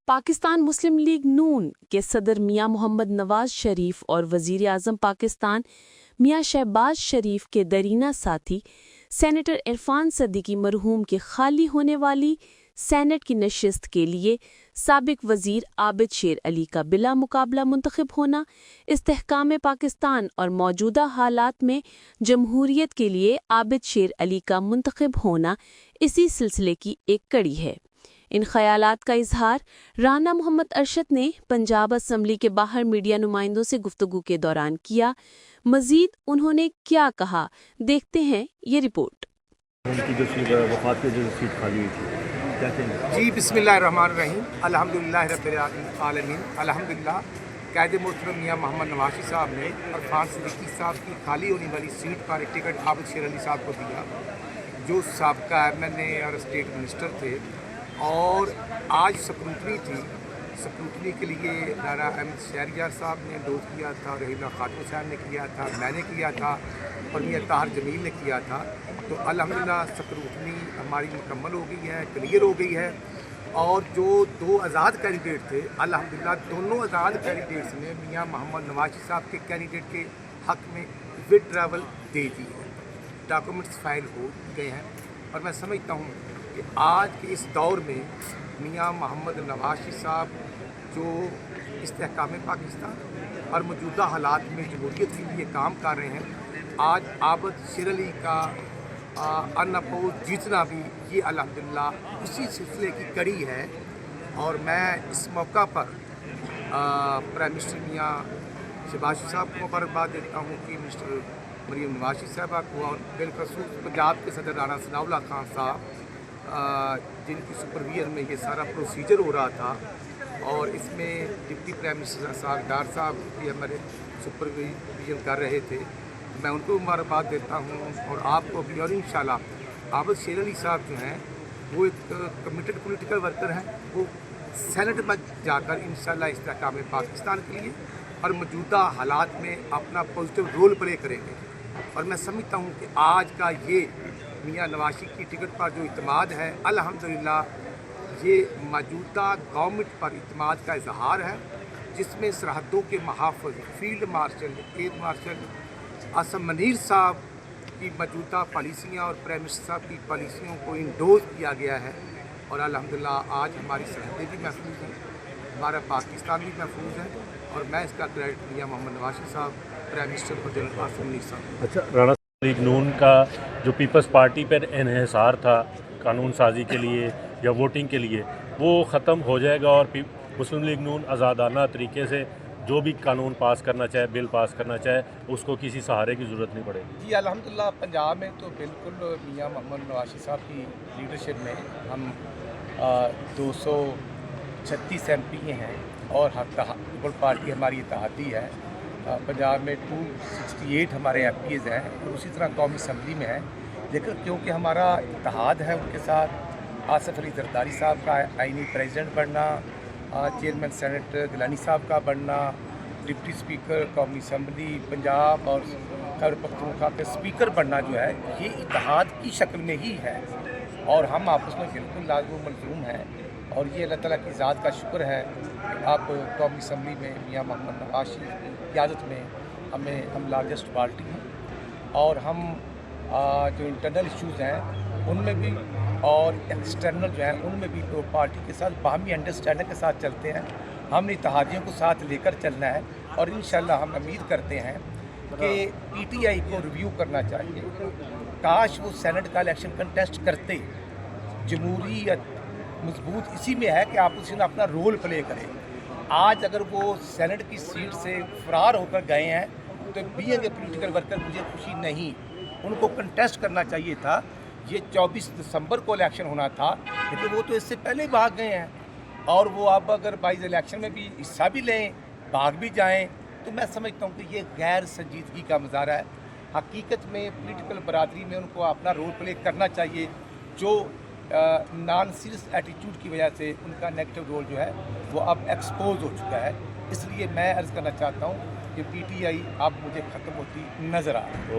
पाकिस्तान मुस्लिम league नून के सदर मियां मोहम्मद नवाज शरीफ और वजीर आजम पाकिस्तान मियां शहबाज शरीफ के दरीना साथी सेनेटर इरफान सदीकी मरहूम के खाली होने वाली सेनेट की नशिस्त के लिए साबिक वजीर आबिद शेर अली का बिला मुकाबला मुंतखब होना इस्तेहकाम पाकिस्तान और मौजूदा हालात में जमहूरियत के लिए आबिद शेर अली का मुंतखब होना इसी सिलसिले की एक कड़ी है। इन ख्यालात का इजहार राना मोहम्मद अरशद ने पंजाब असम्बली के बाहर मीडिया नुमाइंदों से गुफ्तगू के दौरान किया। मजीद उन्होंने क्या कहा, देखते हैं ये रिपोर्ट। जी बिस्मिल्लाहिर्रहमानिर्रहीम, अल्हम्दुलिल्लाह रब्बिल आलमीन। अल्हम्दुलिल्लाह कायद मोहतरम मियां मोहम्मद नवाज साहब ने इरफान सदीकी साहब की खाली होने वाली सीट पर टिकट आबिद शेर अली साहब को दिया, जो साबका MLA और स्टेट मिनिस्टर थे। और आज स्क्रूटनी थी, स्क्रूटनी के लिए राना अहमद शहरियार साहब ने डोज किया था, रहीला खातून साहब ने किया था, मैंने किया था और मियां ताहर जमील ने किया था। तो अल्हम्दुलिल्लाह स्क्रूटनी हमारी मुकम्मल हो गई है, क्लियर हो गई है। और जो दो आज़ाद कैंडिडेट थे, अल्हम्दुलिल्लाह दोनों आज़ाद कैंडिडेट्स ने मियां मोहम्मद नवाज साहब के कैंडिडेट के हक़ में विड्रावल दे दी है, डॉक्यूमेंट्स फाइल हो गए हैं। और मैं समझता हूँ कि आज के इस दौर में मियां मोहम्मद नवाज साहब जो इस्तेहकाम पाकिस्तान और मौजूदा हालात में जमहूरियत के लिए काम कर रहे हैं, आज आबिद शेर अली का अनअपोज जीतना भी ये अल्हम्दुलिल्लाह उसी सिलसिले की कड़ी है। और मैं इस मौका पर प्राइम मिनिस्टर मियां शहबाज साहब को मुबारकबाद देता हूँ कि मिनिस्टर मरीम नवाज साहबा को, और बिलखसूस पंजाब के सदर राना सनाउल्लाह खान साहब जिनकी सुपरविजन में ये सारा प्रोसीजर हो रहा था। और इसमें डिप्टी प्राइम मिनिस्टर डार साहब भी हमारे सुपरविजन कर रहे थे। मैं उनको मुबारकबाद देता हूँ और आपको भी। और इंशाल्लाह आबिद शेर अली साहब जो हैं वो एक कमिटेड पॉलिटिकल वर्कर हैं, वो सेनेट में जाकर इंशाल्लाह इस्तेहकाम पाकिस्तान के लिए और मौजूदा हालात में अपना पॉजिटिव रोल प्ले करेंगे। और मैं समझता हूँ कि आज का ये मियां नवाज की टिकट पर जो इत्मीनान है, अल्हम्दुलिल्लाह ये मौजूदा गवर्नमेंट पर इत्मीनान का इजहार है, जिसमें सरहदों के महाफिज field marshal air marshal Asim Munir साहब की मौजूदा पॉलिसियाँ और प्राइम मिनिस्टर साहब की पॉलिसियों को इंडोज किया गया है। और अल्हम्दुलिल्लाह आज हमारी सरहदें भी महफूज हैं, हमारा पाकिस्तान भी महफूज है। और मैं इसका क्रेडिट मियां मोहम्मद नवाज साहब, प्राइम मिनिस्टर को जनरल असम मनीर साहब। अच्छा, राना लीग नून का जो पीपल्स पार्टी पर इन्हिसार था कानून साजी के लिए या वोटिंग के लिए, वो ख़त्म हो जाएगा और मुस्लिम लीग नून आज़ादाना तरीके से जो भी कानून पास करना चाहे, बिल पास करना चाहे, उसको किसी सहारे की ज़रूरत नहीं पड़ेगी? जी अल्हम्दुलिल्लाह पंजाब में तो बिल्कुल मियां मोहम्मद नवाज साहब की लीडरशिप में हम 236 MP हैं और पीपल पार्टी हमारी इत्तेहादी है। पंजाब में 268 हमारे MPs हैं और उसी तरह कौमी असम्बली में है। लेकिन क्योंकि हमारा इत्तेहाद है उनके साथ, आसिफ अली जरदारी साहब का आइनी प्रेसिडेंट बनना, चेयरमैन सेनेट गिलानी साहब का बनना, डिप्टी स्पीकर कौमी असम्बली पंजाब और खैबर पख्तूनख्वा के स्पीकर बनना जो है, ये इत्तेहाद की शक्ल में ही है। और हम आपस में बिल्कुल लाज़िम मलज़ूम हैं। और ये अल्लाह ताला की ज़ात का शुक्र है कि अब कौमी असम्बली में मियां मोहम्मद नवाज की क़यादत में हम लार्जेस्ट पार्टी हैं। और हम जो इंटरनल इश्यूज़ हैं उनमें भी और एक्सटर्नल जो हैं उनमें भी तो पार्टी के साथ बाहमी अंडरस्टैंडिंग के साथ चलते हैं। हमने इत्तेहादियों को साथ लेकर चलना है और इंशाल्लाह हम उम्मीद करते हैं कि PTI को रिव्यू करना चाहिए। काश वो सेनेट का इलेक्शन कंटेस्ट करते। जमहूरियत मजबूत इसी में है कि आप उसमें अपना रोल प्ले करें। आज अगर वो सेनेट की सीट से फरार होकर गए हैं तो बीइंग ए पॉलिटिकल वर्कर मुझे खुशी नहीं, उनको कंटेस्ट करना चाहिए था। ये 24 दिसंबर को इलेक्शन होना था, लेकिन वो तो इससे पहले भाग गए हैं। और वो अब अगर बाइज इलेक्शन में भी हिस्सा भी लें, भाग भी जाएं, तो मैं समझता हूँ कि ये गैर संजीदगी का मुजाहरा है। हकीकत में पॉलिटिकल बरादरी में उनको अपना रोल प्ले करना चाहिए। जो नॉन सीरियस एटीट्यूड की वजह से उनका नेगेटिव रोल जो है वो अब एक्सपोज हो चुका है। इसलिए मैं अर्ज़ करना चाहता हूँ कि PTI अब मुझे ख़त्म होती नज़र आ रही है।